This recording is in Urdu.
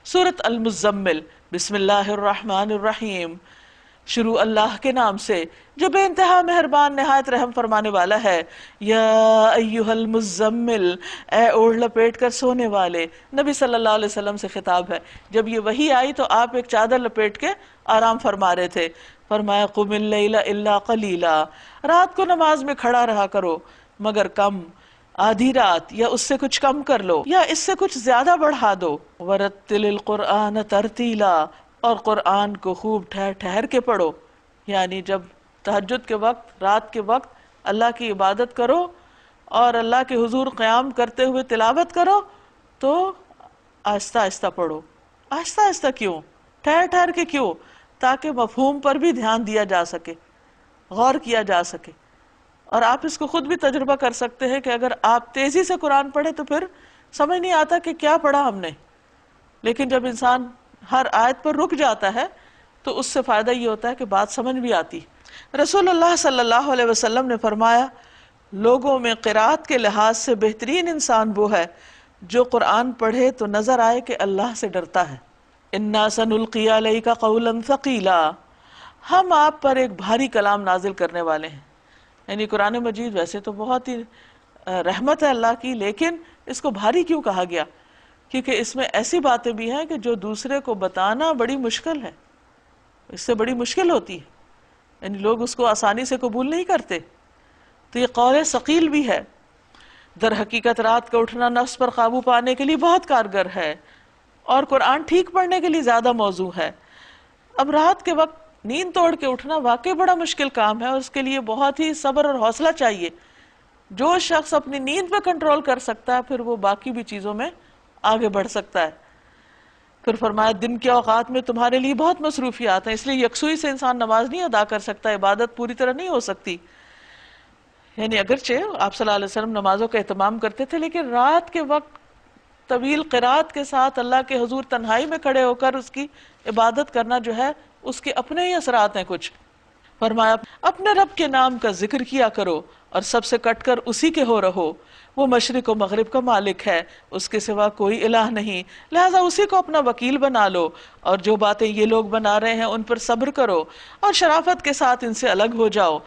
سورۃ المزمل، بسم اللہ الرحمن الرحیم، شروع اللہ کے نام سے جو بے انتہا مہربان نہایت رحم فرمانے والا ہے۔ یا ایہا المزمل، اے اوڑھ لپیٹ کر سونے والے۔ نبی صلی اللہ علیہ وسلم سے خطاب ہے۔ جب یہ وحی آئی تو آپ ایک چادر لپیٹ کے آرام فرما رہے تھے۔ فرمایا قم اللیل الا قلیلا، رات کو نماز میں کھڑا رہا کرو مگر کم، آدھی رات یا اس سے کچھ کم کر لو یا اس سے کچھ زیادہ بڑھا دو۔ ورتل القرآن ترتیلا، اور قرآن کو خوب ٹھہر ٹھہر کے پڑھو، یعنی جب تہجد کے وقت، رات کے وقت اللہ کی عبادت کرو اور اللہ کے حضور قیام کرتے ہوئے تلاوت کرو تو آہستہ آہستہ پڑھو۔ آہستہ آہستہ کیوں؟ ٹھہر ٹھہر کے کیوں؟ تاکہ مفہوم پر بھی دھیان دیا جا سکے، غور کیا جا سکے۔ اور آپ اس کو خود بھی تجربہ کر سکتے ہیں کہ اگر آپ تیزی سے قرآن پڑھیں تو پھر سمجھ نہیں آتا کہ کیا پڑھا ہم نے، لیکن جب انسان ہر آیت پر رک جاتا ہے تو اس سے فائدہ یہ ہوتا ہے کہ بات سمجھ بھی آتی۔ رسول اللہ صلی اللہ علیہ وسلم نے فرمایا، لوگوں میں قرات کے لحاظ سے بہترین انسان وہ ہے جو قرآن پڑھے تو نظر آئے کہ اللہ سے ڈرتا ہے۔ انا سنلقی علیک قولا ثقیلا، ہم آپ پر ایک بھاری کلام نازل کرنے والے ہیں۔ یعنی قرآن مجید ویسے تو بہت ہی رحمت ہے اللہ کی، لیکن اس کو بھاری کیوں کہا گیا؟ کیونکہ اس میں ایسی باتیں بھی ہیں کہ جو دوسرے کو بتانا بڑی مشکل ہے، اس سے بڑی مشکل ہوتی ہے، یعنی لوگ اس کو آسانی سے قبول نہیں کرتے، تو یہ قول ثقیل بھی ہے۔ در حقیقت رات کا اٹھنا نفس پر قابو پانے کے لیے بہت کارگر ہے اور قرآن ٹھیک پڑھنے کے لیے زیادہ موزوں ہے۔ اب رات کے وقت نیند توڑ کے اٹھنا واقعی بڑا مشکل کام ہے اور اس کے لیے بہت ہی صبر اور حوصلہ چاہیے۔ جو شخص اپنی نیند پہ کنٹرول کر سکتا ہے پھر وہ باقی بھی چیزوں میں آگے بڑھ سکتا ہے۔ پھر فرمایا دن کے اوقات میں تمہارے لیے بہت مصروفیات ہیں، اس لیے یکسوئی سے انسان نماز نہیں ادا کر سکتا، عبادت پوری طرح نہیں ہو سکتی۔ یعنی اگرچہ آپ صلی اللہ علیہ وسلم نمازوں کا اہتمام کرتے تھے، لیکن رات کے وقت طویل قرات کے ساتھ اللہ کے حضور تنہائی میں کھڑے ہو کر اس کی عبادت کرنا جو ہے اس کے اپنے ہی اثرات ہیں کچھ۔ فرمایا اپنے رب کے نام کا ذکر کیا کرو اور سب سے کٹ کر اسی کے ہو رہو، وہ مشرق و مغرب کا مالک ہے، اس کے سوا کوئی الہ نہیں، لہذا اسی کو اپنا وکیل بنا لو، اور جو باتیں یہ لوگ بنا رہے ہیں ان پر صبر کرو اور شرافت کے ساتھ ان سے الگ ہو جاؤ۔